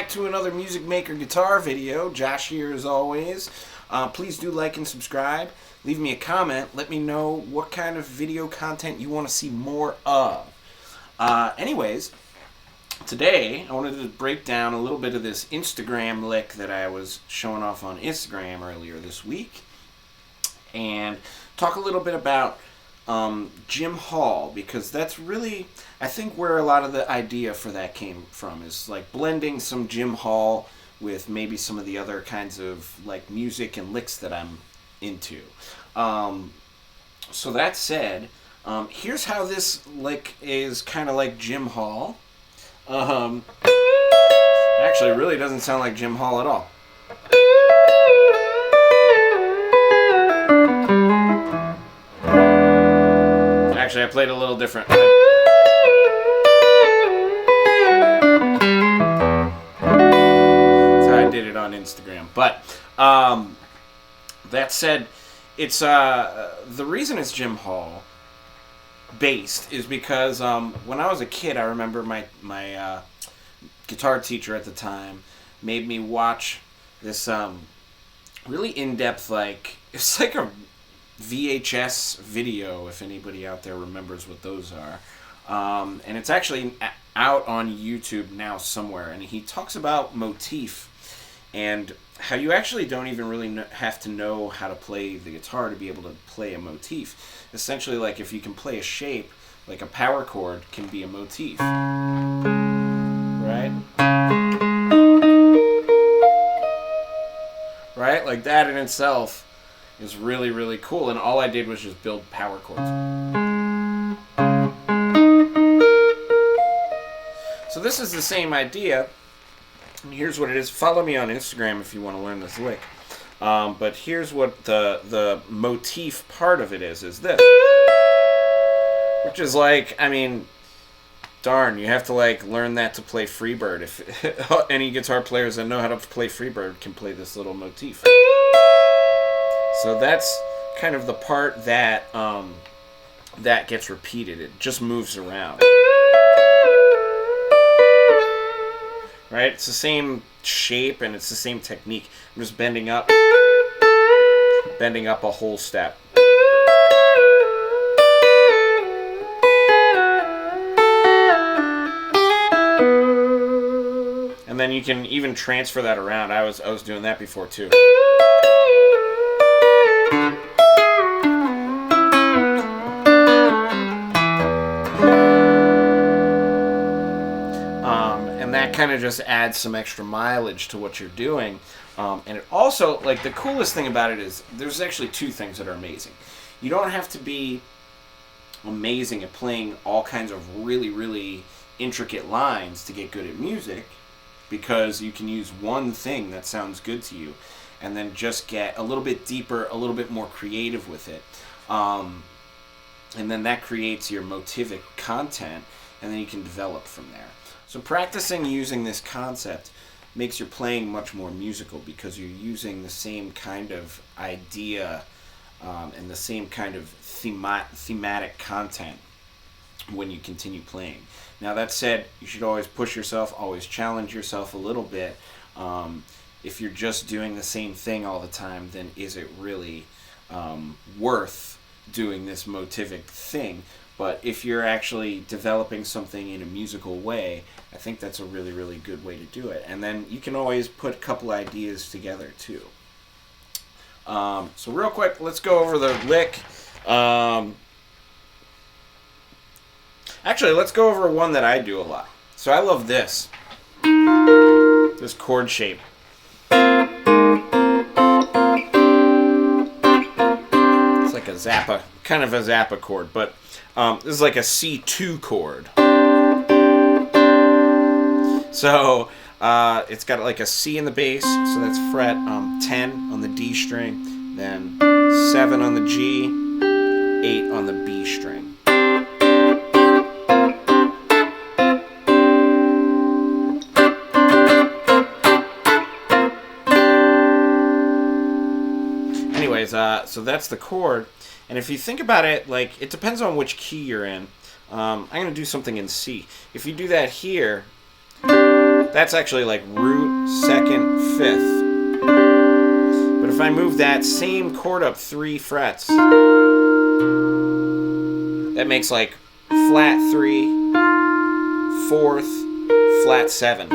back to another Music Maker guitar video. Josh here as always. Please do like and subscribe. Leave me a comment. Let me know what kind of video content you want to see more of. Anyways, today I wanted to break down a little bit of this Instagram lick that I was showing off on Instagram earlier this week. And talk a little bit about Jim Hall, because that's really, I think, where a lot of the idea for that came from, is like blending some Jim Hall with maybe some of the other kinds of like music and licks that I'm into. So that said, here's how this lick is kind of like Jim Hall. Actually, it really doesn't sound like Jim Hall at all. Actually, I played a little different. That's how I did it on Instagram. But that said, it's the reason it's Jim Hall based is because when I was a kid, I remember my guitar teacher at the time made me watch this really in-depth, like, it's like a VHS video, if anybody out there remembers what those are. And it's actually out on YouTube now somewhere. And he talks about motif and how you actually don't even really have to know how to play the guitar to be able to play a motif. Essentially, like, if you can play a shape, like a power chord can be a motif. Right? Right? Like that in itself is really, really cool, and all I did was just build power chords. So this is the same idea, and here's what it is. Follow me on Instagram if you want to learn this lick. But here's what the motif part of it is this. Which is like, I mean, darn, you have to like learn that to play Freebird. If any guitar players that know how to play Freebird can play this little motif. So that's kind of the part that that gets repeated. It just moves around. Right? It's the same shape and it's the same technique. I'm just bending up a whole step. And then you can even transfer that around. I was doing that before too. And that kind of just adds some extra mileage to what you're doing. And it also, like, the coolest thing about it is there's actually two things that are amazing. You don't have to be amazing at playing all kinds of really, really intricate lines to get good at music, because you can use one thing that sounds good to you and then just get a little bit deeper, a little bit more creative with it. And then that creates your motivic content, and then you can develop from there. So practicing using this concept makes your playing much more musical, because you're using the same kind of idea and the same kind of thematic content when you continue playing. Now, that said, you should always push yourself, always challenge yourself a little bit. If you're just doing the same thing all the time, then is it really worth doing this motivic thing? But if you're actually developing something in a musical way, I think that's a really, really good way to do it. And then you can always put a couple ideas together too. So real quick, let's go over the lick. Actually, let's go over one that I do a lot. So I love this chord shape. It's like a Zappa, kind of a Zappa chord, but this is like a C2 chord. So it's got like a C in the bass, so that's fret 10 on the D string, then 7 on the G, 8 on the B string. Anyways, so that's the chord, and if you think about it, like, it depends on which key you're in. I'm going to do something in C. If you do that here, That's actually like root, second, fifth. But if I move that same chord up 3 frets, that makes like flat 3, 4th, flat 7.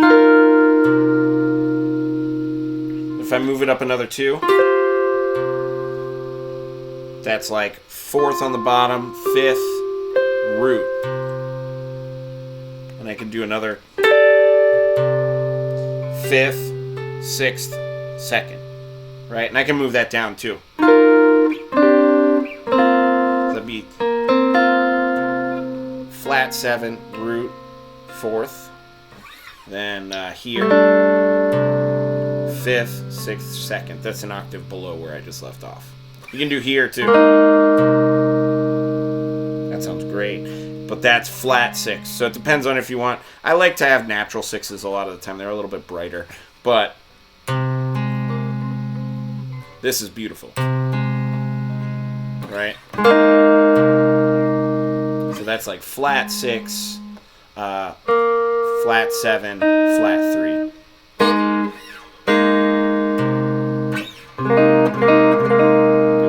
If I move it up another 2, that's like 4th on the bottom, 5th, root. And I can do another 5th, 6th, 2nd. Right? And I can move that down too. That'd be flat 7, root, 4th. Then here, 5th, 6th, 2nd. That's an octave below where I just left off. You can do here too. That sounds great. But that's flat 6. So it depends on if you want. I like to have natural 6s a lot of the time. They're a little bit brighter. But this is beautiful. Right? So that's like flat 6, flat 7, flat 3.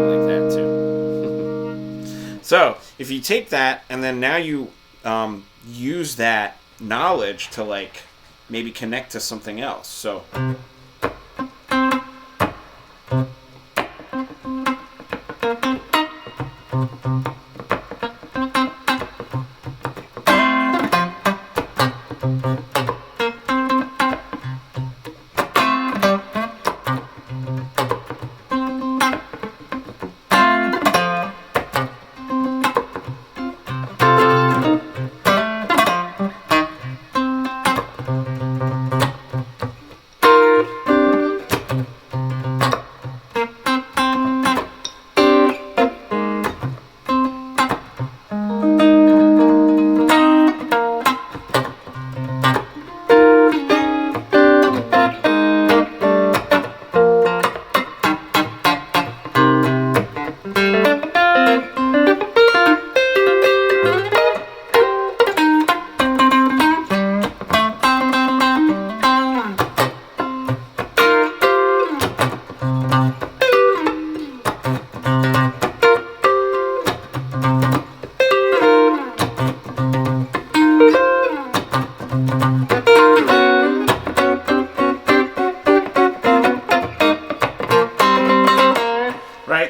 Like that too. So if you take that and then now you use that knowledge to like maybe connect to something else. So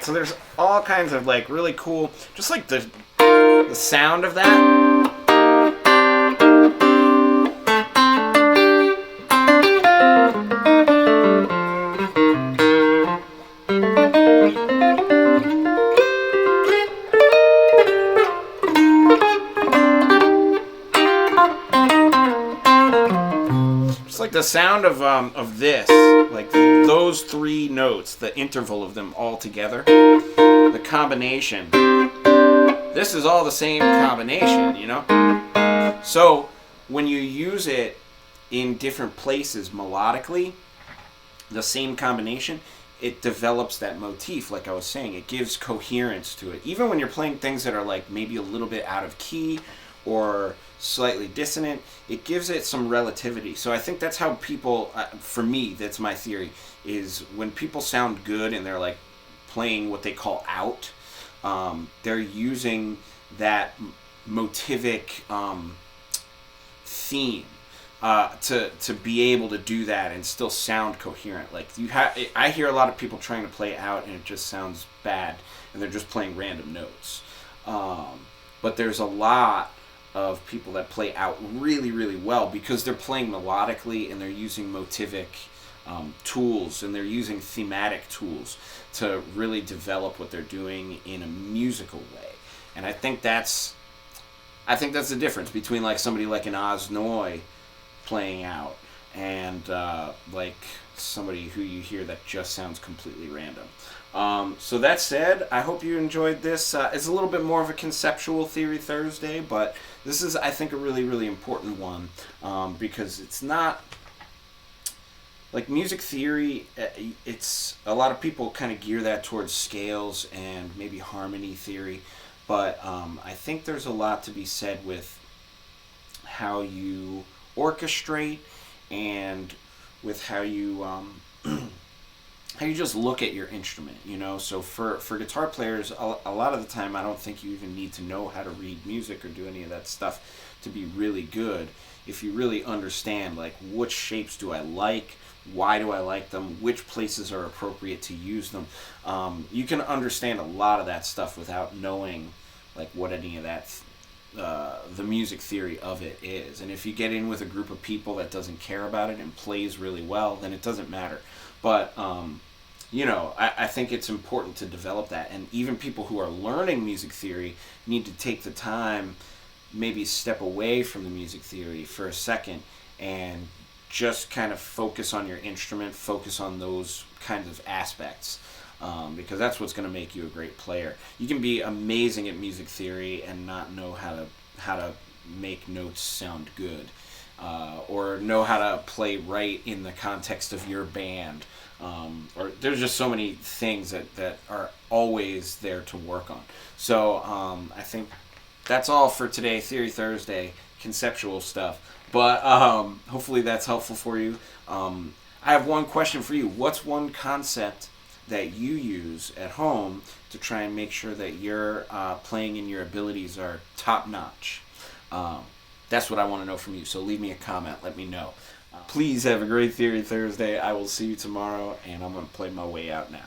so there's all kinds of like really cool, just like the sound of that. Just like the sound of this, like those 3 notes, the interval of them all together, the combination. This is all the same combination, you know? So when you use it in different places melodically, the same combination, it develops that motif, like I was saying. It gives coherence to it. Even when you're playing things that are like maybe a little bit out of key or slightly dissonant, it gives it some relativity. So I think that's how people, for me, that's my theory, is when people sound good and they're like playing what they call out, they're using that motivic theme to be able to do that and still sound coherent. Like I hear a lot of people trying to play out and it just sounds bad and they're just playing random notes. But there's a lot of people that play out really, really well because they're playing melodically and they're using motivic tools and they're using thematic tools to really develop what they're doing in a musical way. And I think that's the difference between like somebody like an Oz Noy playing out and like somebody who you hear that just sounds completely random. So that said, I hope you enjoyed this. It's a little bit more of a conceptual theory Thursday, but this is, I think, a really, really important one because it's not like music theory. It's a lot of people kind of gear that towards scales and maybe harmony theory, but I think there's a lot to be said with how you orchestrate and with how you how you just look at your instrument, you know. So for guitar players, a lot of the time I don't think you even need to know how to read music or do any of that stuff to be really good. If you really understand, like, which shapes do I like, why do I like them, which places are appropriate to use them, you can understand a lot of that stuff without knowing, like, what any of that the music theory of it is. And if you get in with a group of people that doesn't care about it and plays really well, then it doesn't matter. But you know, I think it's important to develop that, and even people who are learning music theory need to take the time, maybe step away from the music theory for a second and just kind of focus on your instrument, focus on those kinds of aspects, because that's what's going to make you a great player. You can be amazing at music theory and not know how to make notes sound good, or know how to play right in the context of your band. Or there's just so many things that are always there to work on. So I think that's all for today, Theory Thursday, conceptual stuff. But hopefully that's helpful for you. I have one question for you. What's one concept that you use at home to try and make sure that your playing and your abilities are top-notch? That's what I want to know from you. So leave me a comment. Let me know. Please have a great Theory Thursday. I will see you tomorrow, and I'm going to play my way out now.